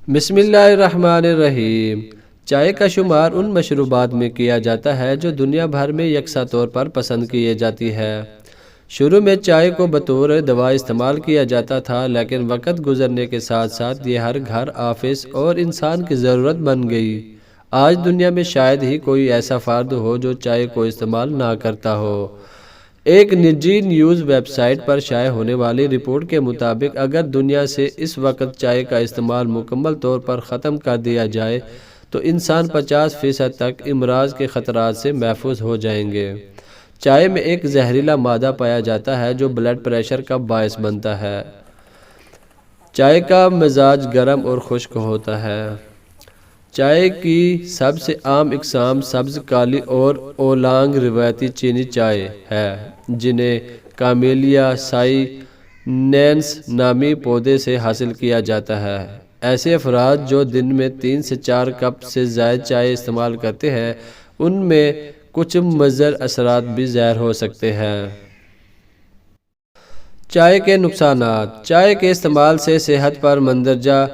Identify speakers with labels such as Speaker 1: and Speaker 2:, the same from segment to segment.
Speaker 1: بسم اللہ الرحمن الرحیم۔ چائے کا شمار ان مشروبات میں کیا جاتا ہے جو دنیا بھر میں یکساں طور پر پسند کی جاتی ہے۔ شروع میں چائے کو بطور دوا استعمال کیا جاتا تھا، لیکن وقت گزرنے کے ساتھ ساتھ یہ ہر گھر، آفس اور انسان کی ضرورت بن گئی۔ آج دنیا میں شاید ہی کوئی ایسا فرد ہو جو چائے کو استعمال نہ کرتا ہو۔ ایک نجی نیوز ویب سائٹ پر شائع ہونے والی رپورٹ کے مطابق اگر دنیا سے اس وقت چائے کا استعمال مکمل طور پر ختم کر دیا جائے تو انسان 50% تک امراض کے خطرات سے محفوظ ہو جائیں گے۔ چائے میں ایک زہریلا مادہ پایا جاتا ہے جو بلڈ پریشر کا باعث بنتا ہے۔ چائے کا مزاج گرم اور خشک ہوتا ہے۔ چائے کی سب سے عام اقسام سبز، کالی اور اولانگ روایتی چینی چائے ہے، جنہیں کامیلیا سائنینس نامی پودے سے حاصل کیا جاتا ہے۔ ایسے افراد جو دن میں 3 سے 4 کپ سے زائد چائے استعمال کرتے ہیں، ان میں کچھ مضر اثرات بھی ظاہر ہو سکتے ہیں۔ چائے کے نقصانات۔ چائے کے استعمال سے صحت پر مندرجہ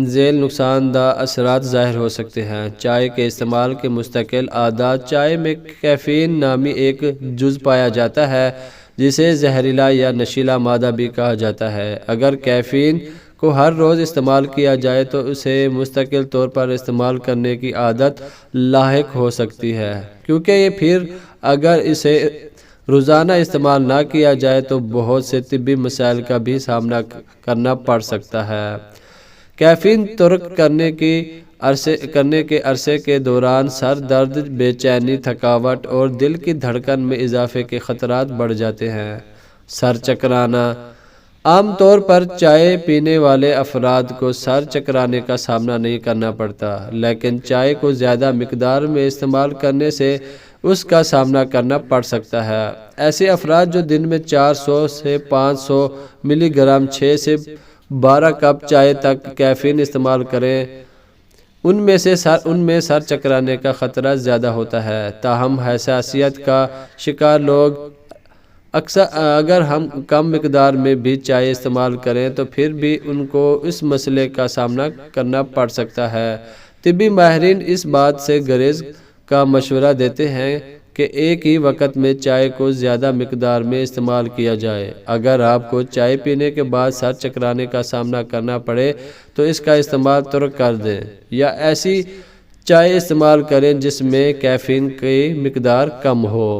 Speaker 1: ذیل نقصان دہ اثرات ظاہر ہو سکتے ہیں۔ چائے کے استعمال کے مستقل عادات۔ چائے میں کیفین نامی ایک جز پایا جاتا ہے جسے زہریلا یا نشیلا مادہ بھی کہا جاتا ہے۔ اگر کیفین کو ہر روز استعمال کیا جائے تو اسے مستقل طور پر استعمال کرنے کی عادت لاحق ہو سکتی ہے، کیونکہ یہ پھر اگر اسے روزانہ استعمال نہ کیا جائے تو بہت سے طبی مسائل کا بھی سامنا کرنا پڑ سکتا ہے۔ کیفین ترک کرنے کے عرصے کے دوران سر درد، بے چینی، تھکاوٹ اور دل کی دھڑکن میں اضافے کے خطرات بڑھ جاتے ہیں۔ سر چکرانا۔ عام طور پر چائے پینے والے افراد کو سر چکرانے کا سامنا نہیں کرنا پڑتا، لیکن چائے کو زیادہ مقدار میں استعمال کرنے سے اس کا سامنا کرنا پڑ سکتا ہے۔ ایسے افراد جو دن میں 400 سے 500 ملی گرام 6 سے 12 کپ چائے تک کیفین استعمال کریں، ان میں سر چکرانے کا خطرہ زیادہ ہوتا ہے۔ تاہم حساسیت کا شکار لوگ اگر ہم کم مقدار میں بھی چائے استعمال کریں تو پھر بھی ان کو اس مسئلے کا سامنا کرنا پڑ سکتا ہے۔ طبی ماہرین اس بات سے گریز کا مشورہ دیتے ہیں کہ ایک ہی وقت میں چائے کو زیادہ مقدار میں استعمال کیا جائے۔ اگر آپ کو چائے پینے کے بعد سر چکرانے کا سامنا کرنا پڑے تو اس کا استعمال ترک کر دیں یا ایسی چائے استعمال کریں جس میں کیفین کی مقدار کم ہو۔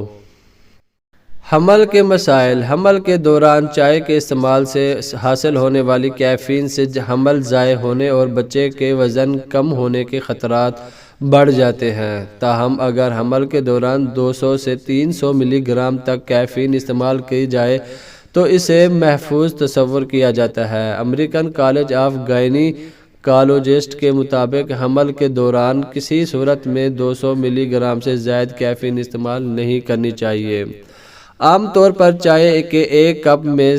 Speaker 1: حمل کے مسائل۔ حمل کے دوران چائے کے استعمال سے حاصل ہونے والی کیفین سے حمل ضائع ہونے اور بچے کے وزن کم ہونے کے خطرات بڑھ جاتے ہیں۔ تاہم اگر حمل کے دوران 200 سے 300 ملی گرام تک کیفین استعمال کی جائے تو اسے محفوظ تصور کیا جاتا ہے۔ امریکن کالج آف گائنیکالوجسٹ کے مطابق حمل کے دوران کسی صورت میں 200 ملی گرام سے زائد کیفین استعمال نہیں کرنی چاہیے۔ عام طور پر چائے کے ایک کپ میں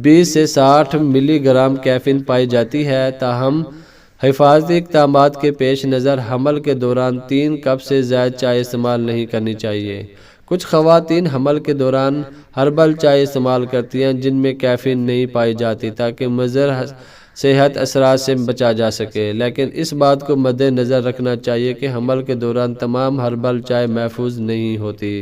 Speaker 1: 20 سے 60 ملی گرام کیفین پائی جاتی ہے۔ تاہم حفاظتی اقدامات کے پیش نظر حمل کے دوران 3 کپ سے زائد چائے استعمال نہیں کرنی چاہیے۔ کچھ خواتین حمل کے دوران ہربل چائے استعمال کرتی ہیں جن میں کیفین نہیں پائی جاتی تاکہ مضر صحت اثرات سے بچا جا سکے، لیکن اس بات کو مد نظر رکھنا چاہیے کہ حمل کے دوران تمام ہربل چائے محفوظ نہیں ہوتی۔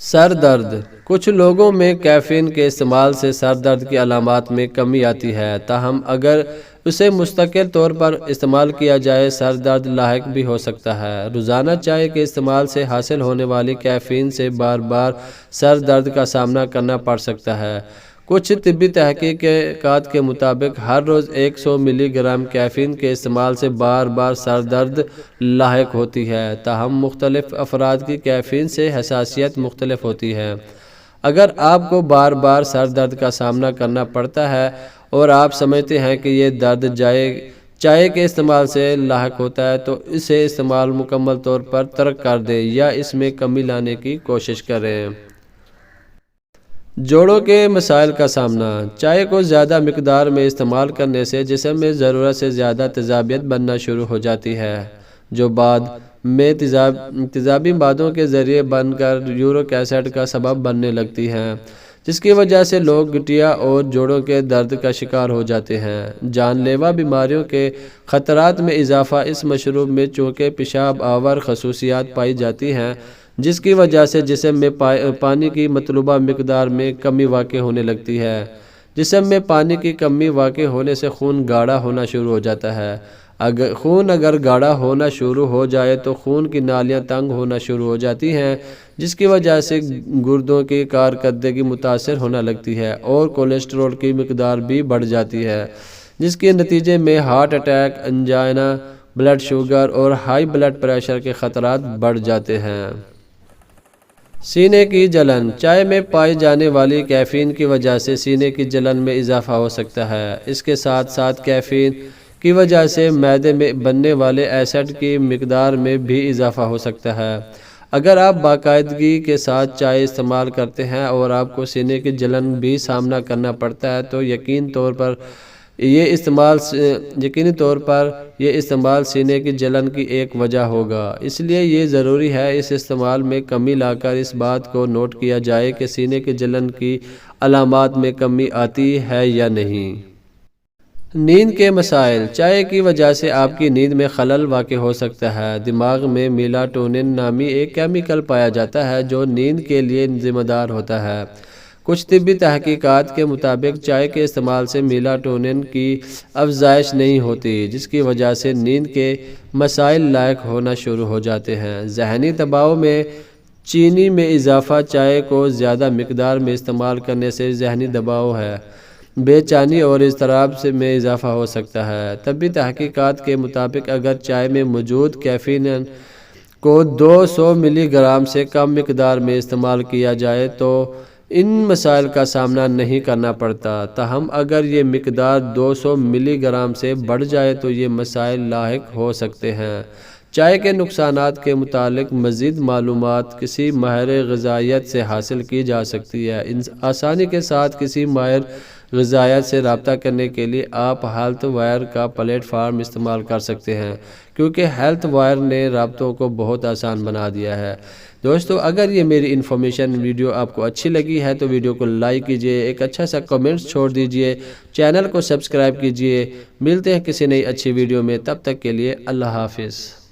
Speaker 1: سر درد۔ کچھ لوگوں میں کیفین کے استعمال سے سر درد کی علامات میں کمی آتی ہے، تاہم اگر اسے مستقل طور پر استعمال کیا جائے سر درد لاحق بھی ہو سکتا ہے۔ روزانہ چائے کے استعمال سے حاصل ہونے والی کیفین سے بار بار سر درد کا سامنا کرنا پڑ سکتا ہے۔ کچھ طبی تحقیقات کے مطابق ہر روز 100 ملی گرام کیفین کے استعمال سے بار بار سر درد لاحق ہوتی ہے۔ تاہم مختلف افراد کی کیفین سے حساسیت مختلف ہوتی ہے۔ اگر آپ کو بار بار سر درد کا سامنا کرنا پڑتا ہے اور آپ سمجھتے ہیں کہ یہ درد چائے کے استعمال سے لاحق ہوتا ہے تو اسے استعمال مکمل طور پر ترک کر دیں یا اس میں کمی لانے کی کوشش کریں۔ جوڑوں کے مسائل کا سامنا۔ چائے کو زیادہ مقدار میں استعمال کرنے سے جسم میں ضرورت سے زیادہ تیزابیت بننا شروع ہو جاتی ہے، جو بعد میں تیزابی مادوں کے ذریعے بن کر یورک ایسڈ کا سبب بننے لگتی ہیں۔ جس کی وجہ سے لوگ گٹیا اور جوڑوں کے درد کا شکار ہو جاتے ہیں۔ جان لیوا بیماریوں کے خطرات میں اضافہ اس مشروب میں چونکہ پیشاب آور خصوصیات پائی جاتی ہیں، جس کی وجہ سے جسم میں پانی کی مطلوبہ مقدار میں کمی واقع ہونے لگتی ہے۔ جسم میں پانی کی کمی واقع ہونے سے خون گاڑھا ہونا شروع ہو جاتا ہے۔ خون اگر گاڑھا ہونا شروع ہو جائے تو خون کی نالیاں تنگ ہونا شروع ہو جاتی ہیں، جس کی وجہ سے گردوں کی کارکردگی متاثر ہونے لگتی ہے اور کولیسٹرول کی مقدار بھی بڑھ جاتی ہے، جس کے نتیجے میں heart attack, angina, blood sugar اور ہائی بلڈ پریشر کے خطرات بڑھ جاتے ہیں۔ سینے کی جلن۔ چائے میں پائی جانے والی کیفین کی وجہ سے سینے کی جلن میں اضافہ ہو سکتا ہے۔ اس کے ساتھ ساتھ کیفین کی وجہ سے معدے میں بننے والے ایسڈ کی مقدار میں بھی اضافہ ہو سکتا ہے۔ اگر آپ باقاعدگی کے ساتھ چائے استعمال کرتے ہیں اور آپ کو سینے کی جلن بھی سامنا کرنا پڑتا ہے تو یقینی طور پر یہ استعمال سینے کی جلن کی ایک وجہ ہوگا۔ اس لیے یہ ضروری ہے اس استعمال میں کمی لا کر اس بات کو نوٹ کیا جائے کہ سینے کی جلن کی علامات میں کمی آتی ہے یا نہیں۔ نیند کے مسائل۔ چائے کی وجہ سے آپ کی نیند میں خلل واقع ہو سکتا ہے۔ دماغ میں میلاٹونن نامی ایک کیمیکل پایا جاتا ہے جو نیند کے لیے ذمہ دار ہوتا ہے۔ کچھ طبی تحقیقات کے مطابق چائے کے استعمال سے میلاٹونن کی افزائش نہیں ہوتی، جس کی وجہ سے نیند کے مسائل لاحق ہونا شروع ہو جاتے ہیں۔ ذہنی دباؤ میں چینی میں اضافہ۔ چائے کو زیادہ مقدار میں استعمال کرنے سے ذہنی دباؤ ہے، بے چینی اور اضطراب میں اضافہ ہو سکتا ہے۔ طبی تحقیقات کے مطابق اگر چائے میں موجود کیفین کو 200 ملی گرام سے کم مقدار میں استعمال کیا جائے تو ان مسائل کا سامنا نہیں کرنا پڑتا، تاہم اگر یہ مقدار 200 ملی گرام سے بڑھ جائے تو یہ مسائل لاحق ہو سکتے ہیں۔ چائے کے نقصانات کے متعلق مزید معلومات کسی ماہر غذائیت سے حاصل کی جا سکتی ہے۔ آسانی کے ساتھ کسی ماہر غذائیت سے رابطہ کرنے کے لیے آپ ہیلتھ وائر کا پلیٹ فارم استعمال کر سکتے ہیں، کیونکہ ہیلتھ وائر نے رابطوں کو بہت آسان بنا دیا ہے۔ دوستو، اگر یہ میری انفارمیشن ویڈیو آپ کو اچھی لگی ہے تو ویڈیو کو لائک کیجئے، ایک اچھا سا کمنٹس چھوڑ دیجئے، چینل کو سبسکرائب کیجئے۔ ملتے ہیں کسی نئی اچھی ویڈیو میں، تب تک کے لیے اللہ حافظ۔